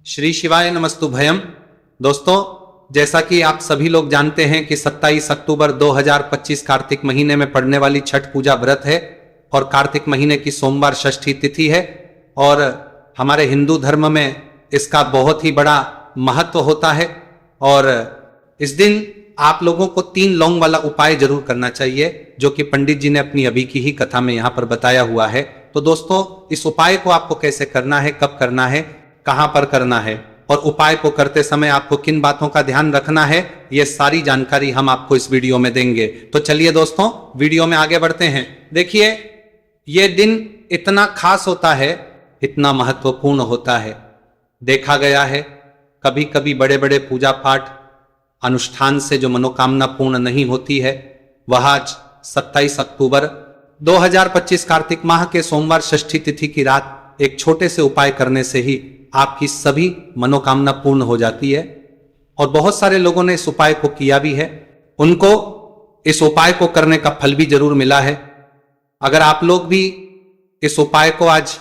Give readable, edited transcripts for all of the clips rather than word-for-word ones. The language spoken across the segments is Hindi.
श्री शिवाय नमस्तुभयम। दोस्तों, जैसा कि आप सभी लोग जानते हैं कि 27 अक्टूबर 2025 कार्तिक महीने में पड़ने वाली छठ पूजा व्रत है और कार्तिक महीने की सोमवार षष्ठी तिथि है और हमारे हिंदू धर्म में इसका बहुत ही बड़ा महत्व होता है। और इस दिन आप लोगों को 3 लौंग वाला उपाय जरूर करना चाहिए, जो कि पंडित जी ने अपनी अभी की ही कथा में यहाँ पर बताया हुआ है। तो दोस्तों, इस उपाय को आपको कैसे करना है, कब करना है, कहां पर करना है और उपाय को करते समय आपको किन बातों का ध्यान रखना है, ये सारी जानकारी हम आपको इस वीडियो में देंगे। तो चलिए दोस्तों, वीडियो में आगे बढ़ते हैं। देखिए, ये दिन इतना खास होता है, इतना महत्वपूर्ण होता है। देखा गया है कभी कभी बड़े बड़े पूजा पाठ अनुष्ठान से जो मनोकामना पूर्ण नहीं होती है, वह आज 27 अक्टूबर 2025 कार्तिक माह के सोमवार षष्ठी तिथि की रात एक छोटे से उपाय करने से ही आपकी सभी मनोकामना पूर्ण हो जाती है। और बहुत सारे लोगों ने इस उपाय को किया भी है, उनको इस उपाय को करने का फल भी जरूर मिला है। अगर आप लोग भी इस उपाय को आज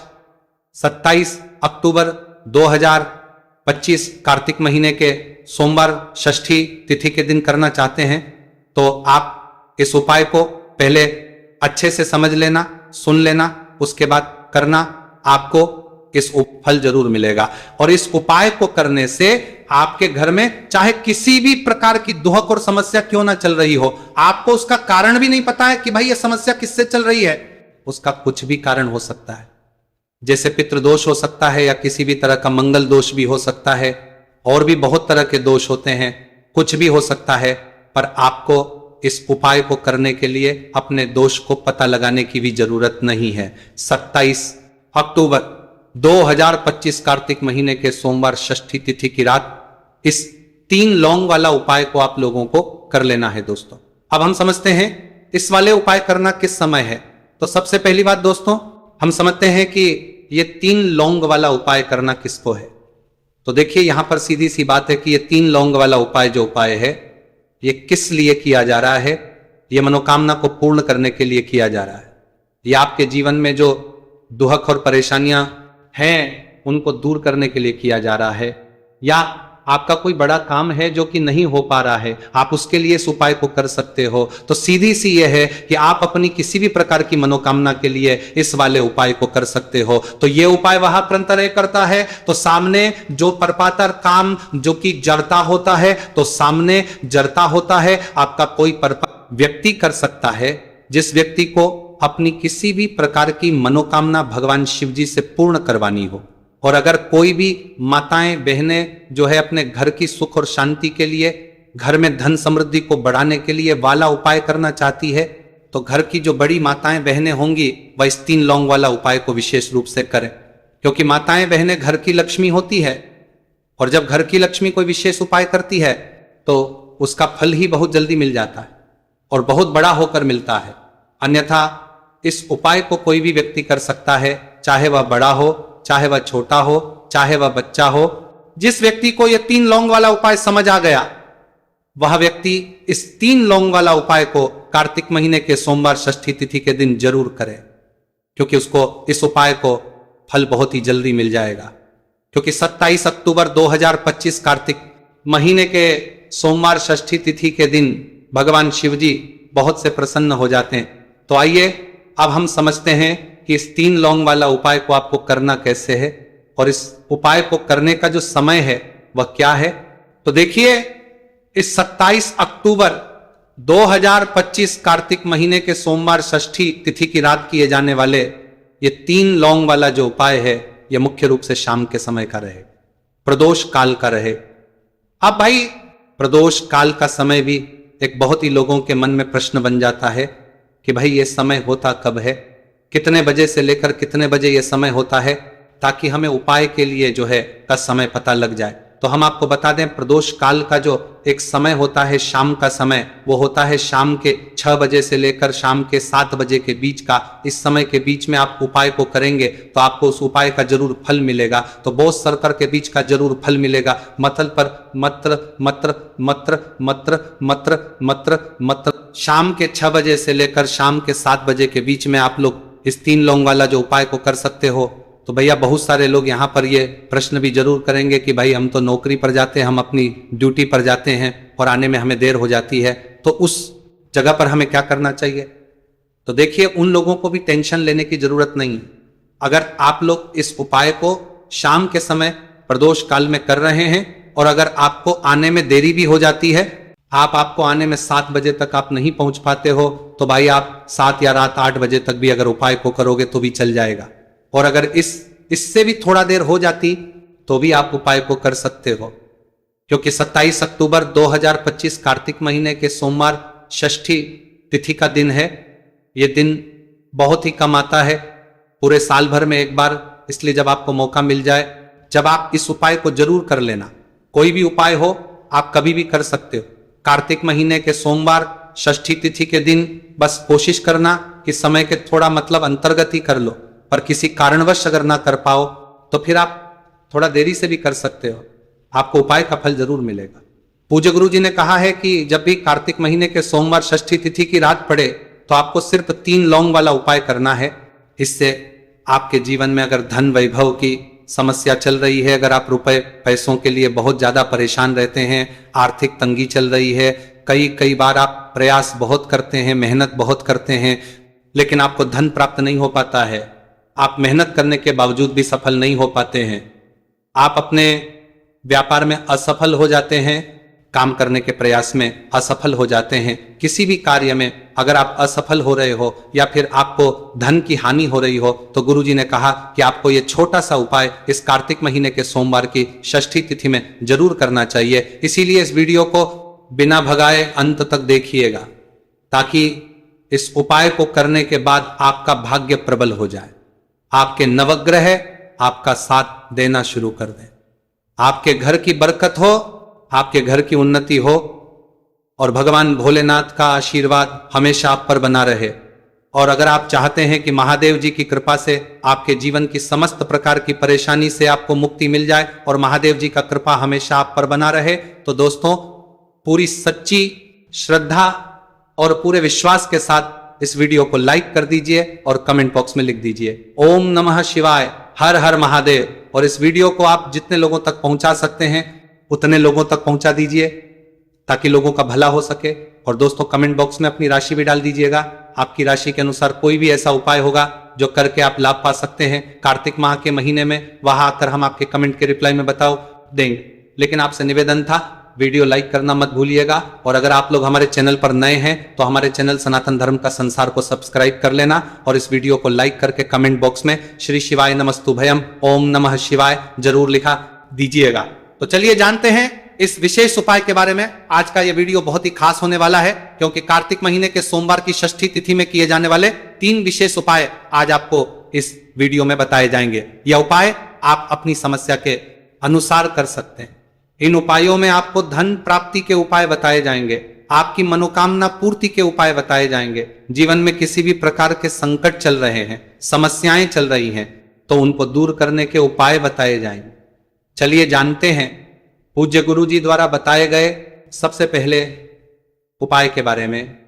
27 अक्टूबर 2025 कार्तिक महीने के सोमवार षष्ठी तिथि के दिन करना चाहते हैं, तो आप इस उपाय को पहले अच्छे से समझ लेना, सुन लेना, उसके बाद करना, आपको इस फल जरूर मिलेगा। और इस उपाय को करने से आपके घर में चाहे किसी भी प्रकार की दुहक और समस्या क्यों ना चल रही हो, आपको उसका कारण भी नहीं पता है कि भाई ये समस्या किससे चल रही है, उसका कुछ भी कारण हो सकता है। जैसे पितृदोष हो सकता है या किसी भी तरह का मंगल दोष भी हो सकता है, और भी बहुत तरह के दोष होते हैं, कुछ भी हो सकता है। पर आपको इस उपाय को करने के लिए अपने दोष को पता लगाने की भी जरूरत नहीं है। 27 अक्टूबर 2025 कार्तिक महीने के सोमवार षष्ठी तिथि की रात इस 3 लौंग वाला उपाय को आप लोगों को कर लेना है। दोस्तों, अब हम समझते हैं इस वाले उपाय करना किस समय है। तो सबसे पहली बात दोस्तों, हम समझते हैं कि ये 3 लौंग वाला उपाय करना किसको है। तो देखिए, यहां पर सीधी सी बात है कि ये 3 लौंग वाला उपाय जो उपाय है, ये किस लिए किया जा रहा है। ये मनोकामना को पूर्ण करने के लिए किया जा रहा है। ये आपके जीवन में जो दुहक और परेशानियां हैं उनको दूर करने के लिए किया जा रहा है, या आपका कोई बड़ा काम है जो कि नहीं हो पा रहा है, आप उसके लिए इस उपाय को कर सकते हो। तो सीधी सी यह है कि आप अपनी किसी भी प्रकार की मनोकामना के लिए इस वाले उपाय को कर सकते हो। तो यह उपाय वहां परंतरे करता है, तो सामने जो परपातर काम जो कि जड़ता होता है, तो सामने जड़ता होता है आपका कोई व्यक्ति कर सकता है, जिस व्यक्ति को अपनी किसी भी प्रकार की मनोकामना भगवान शिव जी से पूर्ण करवानी हो। और अगर कोई भी माताएं बहनें जो है अपने घर की सुख और शांति के लिए, घर में धन समृद्धि को बढ़ाने के लिए वाला उपाय करना चाहती है, तो घर की जो बड़ी माताएं बहनें होंगी वह इस 3 लौंग वाला उपाय को विशेष रूप से करें, क्योंकि माताएं बहनें घर की लक्ष्मी होती है। और जब घर की लक्ष्मी कोई विशेष उपाय करती है तो उसका फल ही बहुत जल्दी मिल जाता है और बहुत बड़ा होकर मिलता है। अन्यथा इस उपाय को कोई भी व्यक्ति कर सकता है, चाहे वह बड़ा हो, चाहे वह छोटा हो, चाहे वह बच्चा हो। जिस व्यक्ति को यह 3 लौंग वाला उपाय समझ आ गया, वह व्यक्ति इस 3 लौंग वाला उपाय को कार्तिक महीने के सोमवार षष्ठी तिथि के दिन जरूर करे, क्योंकि उसको इस उपाय को फल बहुत ही जल्दी मिल जाएगा। क्योंकि 27 अक्टूबर 2025 कार्तिक महीने के सोमवार षष्ठी तिथि के दिन भगवान शिव जी बहुत से प्रसन्न हो जाते हैं। तो आइए अब हम समझते हैं कि इस 3 लौंग वाला उपाय को आपको करना कैसे है और इस उपाय को करने का जो समय है वह क्या है। तो देखिए, इस 27 अक्टूबर 2025 कार्तिक महीने के सोमवार षष्ठी तिथि की रात किए जाने वाले ये 3 लौंग वाला जो उपाय है, यह मुख्य रूप से शाम के समय का रहे, प्रदोष काल का रहे। अब भाई, प्रदोष काल का समय भी एक बहुत ही लोगों के मन में प्रश्न बन जाता है कि भाई ये समय होता कब है, कितने बजे से लेकर कितने बजे ये समय होता है, ताकि हमें उपाय के लिए जो है का समय पता लग जाए। तो हम आपको बता दें, प्रदोष काल का जो एक समय होता है, शाम का समय, वो होता है शाम के 6 बजे से लेकर शाम के 7 बजे के बीच का। इस समय के बीच में आप उपाय को करेंगे तो आपको उस उपाय का जरूर फल मिलेगा। तो बोझ सरकर के बीच का जरूर फल मिलेगा। मतल पर मत्र मत्र मत्र मत्र मत्र मत्र मत्र शाम के 6 बजे से लेकर शाम के 7 बजे के बीच में आप लोग इस 3 लौंग वाला जो उपाय को कर सकते हो। तो भैया बहुत सारे लोग यहाँ पर ये प्रश्न भी जरूर करेंगे कि भाई हम तो नौकरी पर जाते हैं, हम अपनी ड्यूटी पर जाते हैं और आने में हमें देर हो जाती है, तो उस जगह पर हमें क्या करना चाहिए। तो देखिए, उन लोगों को भी टेंशन लेने की जरूरत नहीं है। अगर आप लोग इस उपाय को शाम के समय प्रदोष काल में कर रहे हैं और अगर आपको आने में देरी भी हो जाती है, आपको आने में 7 बजे तक आप नहीं पहुंच पाते हो, तो भाई आप 7 या रात 8 बजे तक भी अगर उपाय को करोगे तो भी चल जाएगा। और अगर इससे भी थोड़ा देर हो जाती तो भी आप उपाय को कर सकते हो, क्योंकि 27 अक्टूबर 2025 कार्तिक महीने के सोमवार षष्ठी तिथि का दिन है। यह दिन बहुत ही कम आता है पूरे साल भर में एक बार, इसलिए जब आपको मौका मिल जाए, जब आप इस उपाय को जरूर कर लेना। कोई भी उपाय हो आप कभी भी कर सकते हो। कार्तिक महीने के सोमवार षष्ठी तिथि के दिन बस कोशिश करना कि समय के थोड़ा अंतर्गत ही कर लो, पर किसी कारणवश अगर ना कर पाओ तो फिर आप थोड़ा देरी से भी कर सकते हो, आपको उपाय का फल जरूर मिलेगा। पूज्य गुरु जी ने कहा है कि जब भी कार्तिक महीने के सोमवार षष्ठी तिथि की रात पड़े तो आपको सिर्फ 3 लौंग वाला उपाय करना है। इससे आपके जीवन में अगर धन वैभव की समस्या चल रही है, अगर आप रुपए पैसों के लिए बहुत ज्यादा परेशान रहते हैं, आर्थिक तंगी चल रही है, कई बार आप प्रयास बहुत करते हैं, मेहनत बहुत करते हैं, लेकिन आपको धन प्राप्त नहीं हो पाता है, आप मेहनत करने के बावजूद भी सफल नहीं हो पाते हैं, आप अपने व्यापार में असफल हो जाते हैं, काम करने के प्रयास में असफल हो जाते हैं, किसी भी कार्य में अगर आप असफल हो रहे हो या फिर आपको धन की हानि हो रही हो, तो गुरुजी ने कहा कि आपको ये छोटा सा उपाय इस कार्तिक महीने के सोमवार की षष्ठी तिथि में जरूर करना चाहिए। इसीलिए इस वीडियो को बिना भगाए अंत तक देखिएगा, ताकि इस उपाय को करने के बाद आपका भाग्य प्रबल हो जाए, आपके नवग्रह आपका साथ देना शुरू कर दें, आपके घर की बरकत हो, आपके घर की उन्नति हो और भगवान भोलेनाथ का आशीर्वाद हमेशा आप पर बना रहे। और अगर आप चाहते हैं कि महादेव जी की कृपा से आपके जीवन की समस्त प्रकार की परेशानी से आपको मुक्ति मिल जाए और महादेव जी का कृपा हमेशा आप पर बना रहे, तो दोस्तों पूरी सच्ची श्रद्धा और पूरे विश्वास के साथ इस वीडियो को लाइक कर दीजिए और कमेंट बॉक्स में लिख दीजिए ओम नमः शिवाय, हर हर महादेव। और इस वीडियो को आप जितने लोगों तक पहुंचा सकते हैं उतने लोगों तक पहुंचा दीजिए, ताकि लोगों का भला हो सके। और दोस्तों कमेंट बॉक्स में अपनी राशि भी डाल दीजिएगा, आपकी राशि के अनुसार कोई भी ऐसा उपाय होगा जो करके आप लाभ पा सकते हैं कार्तिक माह के महीने में, वहां आकर हम आपके कमेंट के रिप्लाई में बताओ देंगे। लेकिन आपसे निवेदन था, वीडियो लाइक करना मत भूलिएगा। और अगर आप लोग हमारे चैनल पर नए हैं तो हमारे चैनल सनातन धर्म का संसार को सब्सक्राइब कर लेना और इस वीडियो को लाइक करके कमेंट बॉक्स में श्री शिवाय नमस्तुभयम ओम नमः शिवाय जरूर लिखा दीजिएगा। तो चलिए जानते हैं इस विशेष उपाय के बारे में। आज का यह वीडियो बहुत ही खास होने वाला है, क्योंकि कार्तिक महीने के सोमवार की षष्ठी तिथि में किए जाने वाले 3 विशेष उपाय आज आपको इस वीडियो में बताए जाएंगे। यह उपाय आप अपनी समस्या के अनुसार कर सकते हैं। इन उपायों में आपको धन प्राप्ति के उपाय बताए जाएंगे, आपकी मनोकामना पूर्ति के उपाय बताए जाएंगे। जीवन में किसी भी प्रकार के संकट चल रहे हैं, समस्याएं चल रही हैं, तो उनको दूर करने के उपाय बताए जाएंगे। चलिए जानते हैं पूज्य गुरु जी द्वारा बताए गए सबसे पहले उपाय के बारे में।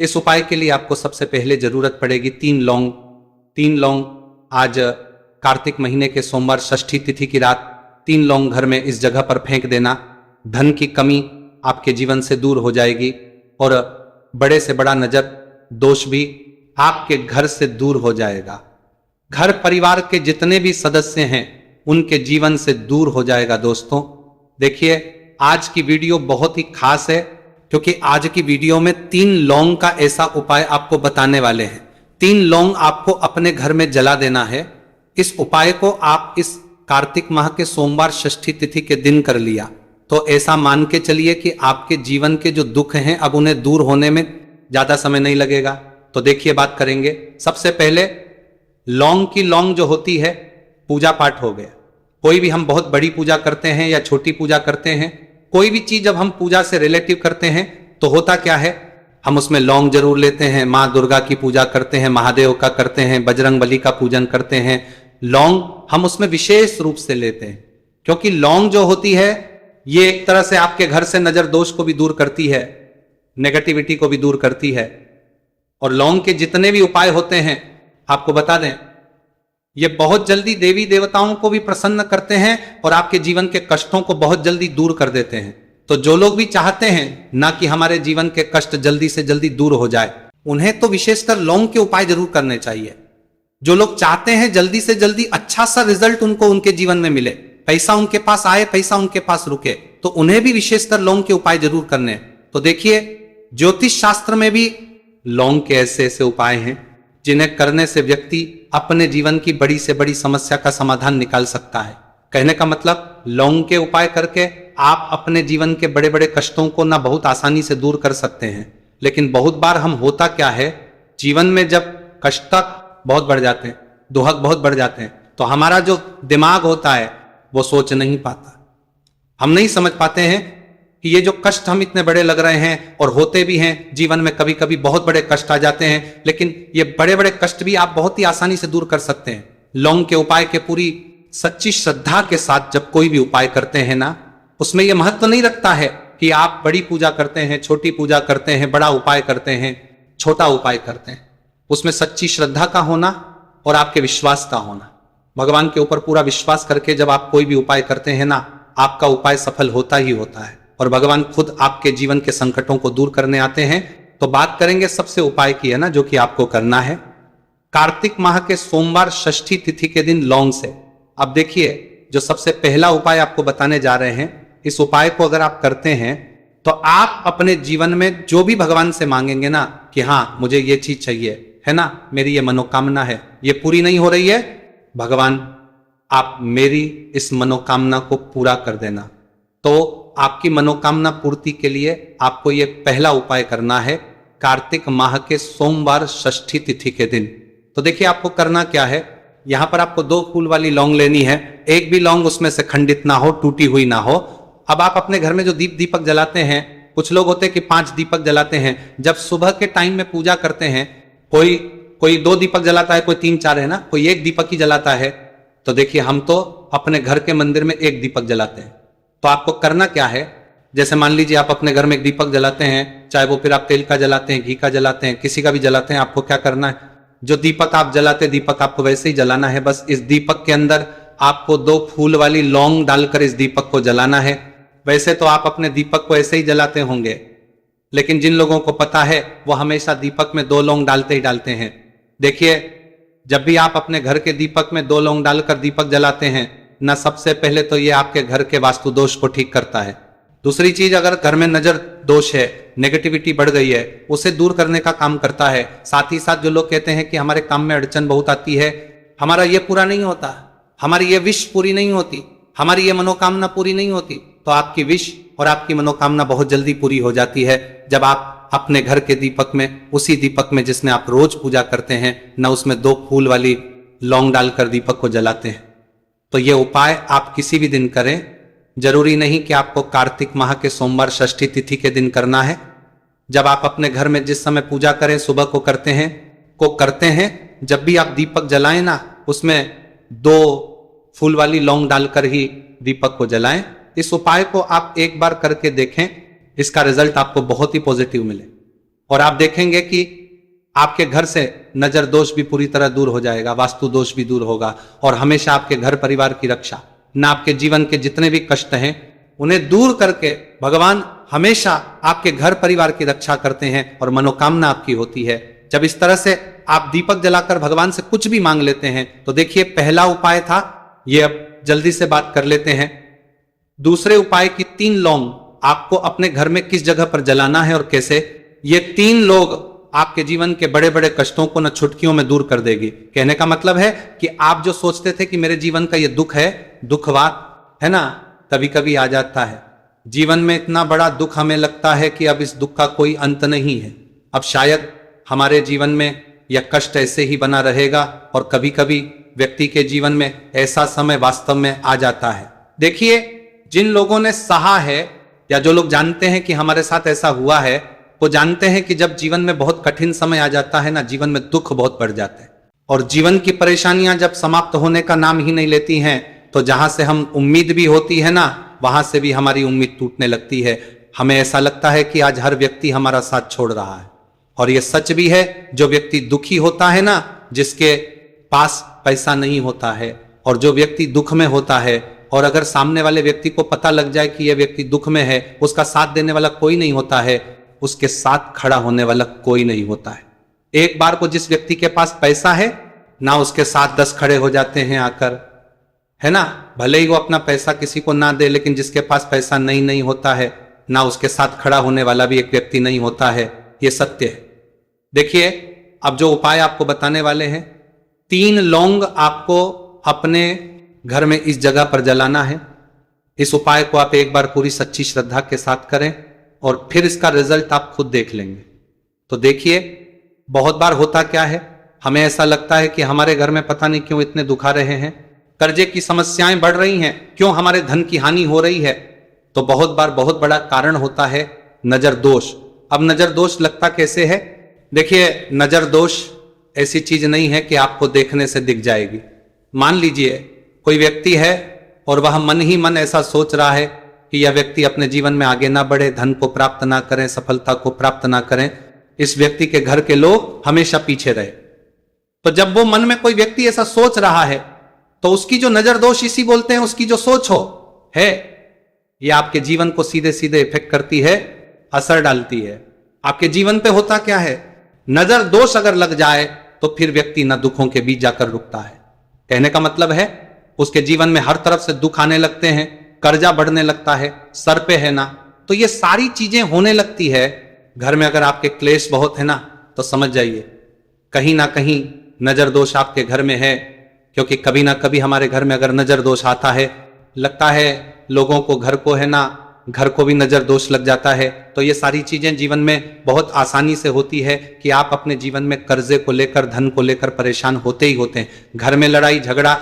इस उपाय के लिए आपको सबसे पहले जरूरत पड़ेगी 3 लौंग। 3 लौंग आज कार्तिक महीने के सोमवार षष्ठी तिथि की रात 3 लौंग घर में इस जगह पर फेंक देना। धन की कमी आपके जीवन से दूर हो जाएगी और बड़े से बड़ा नजर दोष भी आपके घर से दूर हो जाएगा। घर परिवार के जितने भी सदस्य हैं उनके जीवन से दूर हो जाएगा। दोस्तों देखिए, आज की वीडियो बहुत ही खास है, क्योंकि आज की वीडियो में 3 लौंग का ऐसा उपाय आपको बताने वाले हैं। 3 लौंग आपको अपने घर में जला देना है। इस उपाय को आप इस कार्तिक माह के सोमवार षष्ठी तिथि के दिन कर लिया तो ऐसा मान के चलिए कि आपके जीवन के जो दुख हैं अब उन्हें दूर होने में ज्यादा समय नहीं लगेगा। तो देखिए बात करेंगे। सबसे पहले लौंग की लौंग जो होती है, पूजा पाठ हो गया। कोई भी हम बहुत बड़ी पूजा करते हैं या छोटी पूजा करते हैं, कोई भी चीज जब हम पूजा से रिलेटिव करते हैं तो होता क्या है, हम उसमें लौंग जरूर लेते हैं। माँ दुर्गा की पूजा करते हैं, महादेव का करते हैं, बजरंग बली का पूजन करते हैं। लौंग हम उसमें विशेष रूप से लेते हैं, क्योंकि लौंग जो होती है ये एक तरह से आपके घर से नजर दोष को भी दूर करती है, नेगेटिविटी को भी दूर करती है। और लौंग के जितने भी उपाय होते हैं आपको बता दें, ये बहुत जल्दी देवी देवताओं को भी प्रसन्न करते हैं और आपके जीवन के कष्टों को बहुत जल्दी दूर कर देते हैं। तो जो लोग भी चाहते हैं ना कि हमारे जीवन के कष्ट जल्दी से जल्दी दूर हो जाए, उन्हें तो विशेषकर लौंग के उपाय जरूर करने चाहिए। जो लोग चाहते हैं जल्दी से जल्दी अच्छा सा रिजल्ट उनको उनके जीवन में मिले, पैसा उनके पास आए, पैसा उनके पास रुके, तो उन्हें भी विशेषकर लौंग के उपाय जरूर करने। तो देखिए, ज्योतिष शास्त्र में भी लौंग के ऐसे ऐसे उपाय हैं जिन्हें करने से व्यक्ति अपने जीवन की बड़ी से बड़ी समस्या का समाधान निकाल सकता है। कहने का मतलब, लौंग के उपाय करके आप अपने जीवन के बड़े बड़े कष्टों को ना बहुत आसानी से दूर कर सकते हैं। लेकिन बहुत बार हम होता क्या है, जीवन में जब कष्ट बहुत बढ़ जाते हैं, दुहक बहुत बढ़ जाते हैं, तो हमारा जो दिमाग होता है वो सोच नहीं पाता। हम नहीं समझ पाते हैं कि ये जो कष्ट हम इतने बड़े लग रहे हैं और होते भी हैं, जीवन में कभी कभी बहुत बड़े कष्ट आ जाते हैं, लेकिन ये बड़े बड़े कष्ट भी आप बहुत ही आसानी से दूर कर सकते हैं। लौंग के उपाय के पूरी सच्ची श्रद्धा के साथ जब कोई भी उपाय करते हैं ना, उसमें यह महत्व नहीं रखता है कि आप बड़ी पूजा करते हैं, छोटी पूजा करते हैं, बड़ा उपाय करते हैं, छोटा उपाय करते हैं। उसमें सच्ची श्रद्धा का होना और आपके विश्वास का होना। भगवान के ऊपर पूरा विश्वास करके जब आप कोई भी उपाय करते हैं ना, आपका उपाय सफल होता ही होता है और भगवान खुद आपके जीवन के संकटों को दूर करने आते हैं। तो बात करेंगे सबसे उपाय की, है ना, जो कि आपको करना है कार्तिक माह के सोमवार षष्ठी तिथि के दिन लौंग से। अब देखिए, जो सबसे पहला उपाय आपको बताने जा रहे हैं, इस उपाय को अगर आप करते हैं तो आप अपने जीवन में जो भी भगवान से मांगेंगे ना कि हाँ मुझे ये चीज चाहिए, है ना, मेरी ये मनोकामना है, ये पूरी नहीं हो रही है, भगवान आप मेरी इस मनोकामना को पूरा कर देना। तो आपकी मनोकामना पूर्ति के लिए आपको ये पहला उपाय करना है कार्तिक माह के सोमवार षष्ठी तिथि के दिन। तो देखिए, आपको करना क्या है, यहां पर आपको 2 फूल वाली लौंग लेनी है। एक भी लौंग उसमें से खंडित ना हो, टूटी हुई ना हो। अब आप अपने घर में जो दीपक जलाते हैं, कुछ लोग होते हैं कि 5 दीपक जलाते हैं। जब सुबह के टाइम में पूजा करते हैं, कोई 2 दीपक जलाता है, कोई 3-4, है ना, कोई 1 दीपक ही जलाता है। तो देखिए, हम तो अपने घर के मंदिर में 1 दीपक जलाते हैं। तो आपको करना क्या है, जैसे मान लीजिए आप अपने घर में 1 दीपक जलाते हैं, चाहे वो फिर आप तेल का जलाते हैं, घी का जलाते हैं, किसी का भी जलाते हैं, आपको क्या करना है, जो दीपक आप जलाते हैं, दीपक आपको वैसे ही जलाना है। बस इस दीपक के अंदर आपको 2 फूल वाली लौंग डालकर इस दीपक को जलाना है। वैसे तो आप अपने दीपक को ऐसे ही जलाते होंगे, लेकिन जिन लोगों को पता है वो हमेशा दीपक में 2 लौंग डालते ही डालते हैं। देखिए, जब भी आप अपने घर के दीपक में 2 लौंग डालकर दीपक जलाते हैं ना, सबसे पहले तो ये आपके घर के वास्तु दोष को ठीक करता है। दूसरी चीज, अगर घर में नजर दोष है, नेगेटिविटी बढ़ गई है, उसे दूर करने का काम करता है। साथ ही साथ जो लोग कहते हैं कि हमारे काम में अड़चन बहुत आती है, हमारा ये पूरा नहीं होता, हमारी ये विश पूरी नहीं होती, हमारी ये मनोकामना पूरी नहीं होती, तो आपकी विश और आपकी मनोकामना बहुत जल्दी पूरी हो जाती है जब आप अपने घर के दीपक में, उसी दीपक में जिसमें आप रोज पूजा करते हैं ना, उसमें 2 फूल वाली लौंग डालकर दीपक को जलाते हैं। तो ये उपाय आप किसी भी दिन करें, जरूरी नहीं कि आपको कार्तिक माह के सोमवार षष्ठी तिथि के दिन करना है। जब आप अपने घर में जिस समय पूजा करें, सुबह को करते हैं, जब भी आप दीपक जलाएं ना, उसमें 2 फूल वाली लौंग डालकर ही दीपक को जलाएं। इस उपाय को आप एक बार करके देखें, इसका रिजल्ट आपको बहुत ही पॉजिटिव मिले और आप देखेंगे कि आपके घर से नजर दोष भी पूरी तरह दूर हो जाएगा, वास्तु दोष भी दूर होगा और हमेशा आपके घर परिवार की रक्षा, ना आपके जीवन के जितने भी कष्ट हैं उन्हें दूर करके भगवान हमेशा आपके घर परिवार की रक्षा करते हैं और मनोकामना आपकी होती है। जब इस तरह से आप दीपक जलाकर भगवान से कुछ भी मांग लेते हैं, तो देखिए, पहला उपाय था ये। अब जल्दी से बात कर लेते हैं दूसरे उपाय की। 3 लौंग आपको अपने घर में किस जगह पर जलाना है और कैसे। ये 3 लोग आपके जीवन के बड़े बड़े कष्टों को न छुटकियों में दूर कर देगी। कहने का मतलब है कि आप जो सोचते थे कि मेरे जीवन का ये दुख है, दुखवार है ना, कभी कभी आ जाता है जीवन में। इतना बड़ा दुख हमें लगता है कि अब इस दुख का कोई अंत नहीं है, अब शायद हमारे जीवन में यह कष्ट ऐसे ही बना रहेगा। और कभी कभी व्यक्ति के जीवन में ऐसा समय वास्तव में आ जाता है। देखिए, जिन लोगों ने सहा है या जो लोग जानते हैं कि हमारे साथ ऐसा हुआ है, वो जानते हैं कि जब जीवन में बहुत कठिन समय आ जाता है ना, जीवन में दुख बहुत बढ़ जाते हैं और जीवन की परेशानियां जब समाप्त होने का नाम ही नहीं लेती हैं, तो जहां से हम उम्मीद भी होती है ना, वहां से भी हमारी उम्मीद टूटने लगती है। हमें ऐसा लगता है कि आज हर व्यक्ति हमारा साथ छोड़ रहा है। और यह सच भी है, जो व्यक्ति दुखी होता है ना, जिसके पास पैसा नहीं होता है और जो व्यक्ति दुख में होता है और अगर सामने वाले व्यक्ति को पता लग जाए कि यह व्यक्ति दुख में है, उसका साथ देने वाला कोई नहीं होता है, उसके साथ खड़ा होने वाला कोई नहीं होता है। एक बार को जिस व्यक्ति के पास पैसा है ना, उसके साथ 10 खड़े हो जाते हैं आकर, है ना। भले ही वो अपना पैसा किसी को ना दे, लेकिन जिसके पास पैसा नहीं होता है ना, उसके साथ खड़ा होने वाला भी एक व्यक्ति नहीं होता है। ये सत्य है। देखिए, अब जो उपाय आपको बताने वाले हैं, 3 लौंग आपको अपने घर में इस जगह पर जलाना है। इस उपाय को आप एक बार पूरी सच्ची श्रद्धा के साथ करें और फिर इसका रिजल्ट आप खुद देख लेंगे। तो देखिए, बहुत बार होता क्या है, हमें ऐसा लगता है कि हमारे घर में पता नहीं क्यों इतने दुख आ रहे हैं, कर्जे की समस्याएं बढ़ रही हैं, क्यों हमारे धन की हानि हो रही है। तो बहुत बार बहुत बड़ा कारण होता है नजर दोष। अब नजर दोष लगता कैसे है? देखिए, नजर दोष ऐसी चीज नहीं है कि आपको देखने से दिख जाएगी। मान लीजिए कोई व्यक्ति है और वह मन ही मन ऐसा सोच रहा है कि यह व्यक्ति अपने जीवन में आगे ना बढ़े, धन को प्राप्त ना करें, सफलता को प्राप्त ना करें, इस व्यक्ति के घर के लोग हमेशा पीछे रहे। तो जब वो मन में कोई व्यक्ति ऐसा सोच रहा है तो उसकी जो नजर दोष इसी बोलते हैं, उसकी जो सोच हो है, ये आपके जीवन को सीधे सीधे इफेक्ट करती है, असर डालती है। आपके जीवन पे होता क्या है, नजर दोष अगर लग जाए तो फिर व्यक्ति न दुखों के बीच जाकर रुकता है। कहने का मतलब है, उसके जीवन में हर तरफ से दुख आने लगते हैं, कर्जा बढ़ने लगता है, सर पे है ना, तो ये सारी चीजें होने लगती है। घर में अगर आपके क्लेश बहुत है ना, तो समझ जाइए कहीं ना कहीं नजर दोष आपके घर में है। क्योंकि कभी ना कभी हमारे घर में अगर नजर दोष आता है, लगता है लोगों को, घर को है ना, घर को भी नजर दोष लग जाता है। तो ये सारी चीजें जीवन में बहुत आसानी से होती है कि आप अपने जीवन में कर्जे को लेकर, धन को लेकर परेशान होते ही होते हैं। घर में लड़ाई झगड़ा,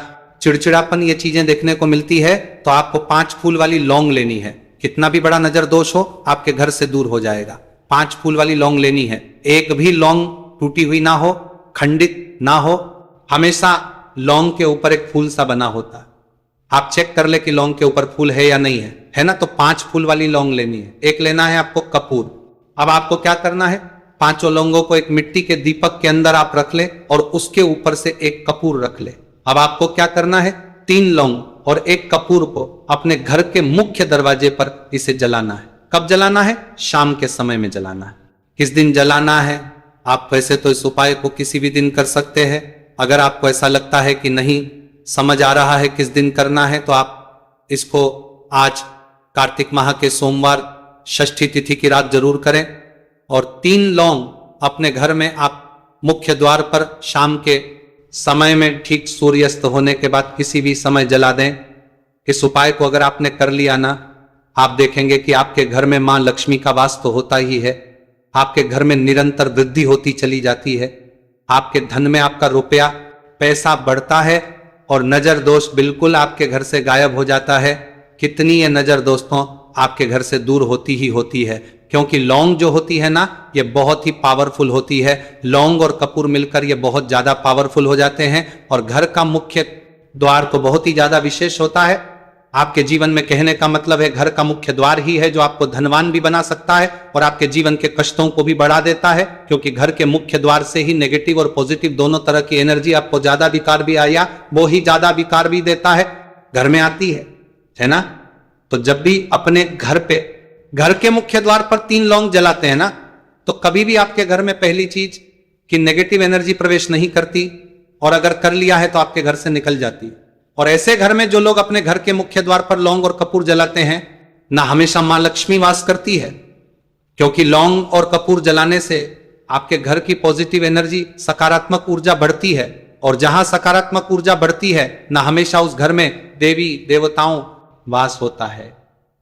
चिड़चिड़ापन, ये चीजें देखने को मिलती है। तो आपको 5 फूल वाली लौंग लेनी है। कितना भी बड़ा नजर दोष हो, आपके घर से दूर हो जाएगा। 5 फूल वाली लौंग लेनी है। एक भी लौंग टूटी हुई ना हो, खंडित ना हो, हमेशा लौंग के ऊपर एक फूल सा बना होता है। आप चेक कर ले कि लौंग के ऊपर फूल है या नहीं है ना। तो 5 फूल वाली लौंग लेनी है। एक लेना है आपको कपूर। अब आपको क्या करना है, 5 लौंगों को एक मिट्टी के दीपक के अंदर आप रख ले और उसके ऊपर से एक कपूर रख ले। अब आपको क्या करना है, 3 लौंग और एक कपूर को अपने घर के मुख्य दरवाजे पर इसे जलाना है। कब जलाना है? शाम के समय में जलाना है। किस दिन जलाना है? आप वैसे तो इस उपाय को किसी भी दिन कर सकते हैं। अगर आपको ऐसा लगता है कि नहीं समझ आ रहा है किस दिन करना है, तो आप इसको आज कार्तिक माह के सोमवार षष्ठी तिथि की रात जरूर करें। और 3 लौंग अपने घर में आप मुख्य द्वार पर शाम के समय में, ठीक सूर्यास्त होने के बाद किसी भी समय जला दें। इस उपाय को अगर आपने कर लिया ना, आप देखेंगे कि आपके घर में मां लक्ष्मी का वास तो होता ही है। आपके घर में निरंतर वृद्धि होती चली जाती है। आपके धन में आपका रुपया पैसा बढ़ता है और नजर दोष बिल्कुल आपके घर से गायब हो जाता है। कितनी ये नजर दोस्तों आपके घर से दूर होती ही होती है। क्योंकि लौंग जो होती है ना, ये बहुत ही पावरफुल होती है। लौंग और कपूर मिलकर ये बहुत ज्यादा पावरफुल हो जाते हैं और घर का मुख्य द्वार तो बहुत ही ज्यादा विशेष होता है। आपके जीवन में, कहने का मतलब है, घर का मुख्य द्वार ही है जो आपको धनवान भी बना सकता है और आपके जीवन के कष्टों को भी बढ़ा देता है। क्योंकि घर के मुख्य द्वार से ही नेगेटिव और पॉजिटिव दोनों तरह की एनर्जी, आपको ज्यादा विकार भी आया वो ही ज्यादा विकार भी देता है, घर में आती है ना। तो जब भी अपने घर पे, घर के मुख्य द्वार पर 3 लौंग जलाते हैं ना, तो कभी भी आपके घर में पहली चीज कि नेगेटिव एनर्जी प्रवेश नहीं करती, और अगर कर लिया है तो आपके घर से निकल जाती है। और ऐसे घर में जो लोग अपने घर के मुख्य द्वार पर लौंग और कपूर जलाते हैं ना, हमेशा मां लक्ष्मी वास करती है। क्योंकि लौंग और कपूर जलाने से आपके घर की पॉजिटिव एनर्जी, सकारात्मक ऊर्जा बढ़ती है। और जहां सकारात्मक ऊर्जा बढ़ती है ना, हमेशा उस घर में देवी देवताओं वास होता है।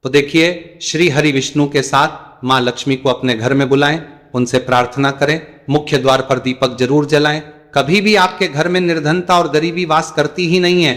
तो देखिए, श्री हरि विष्णु के साथ मां लक्ष्मी को अपने घर में बुलाएं, उनसे प्रार्थना करें, मुख्य द्वार पर दीपक जरूर जलाएं। कभी भी आपके घर में निर्धनता और गरीबी वास करती ही नहीं है।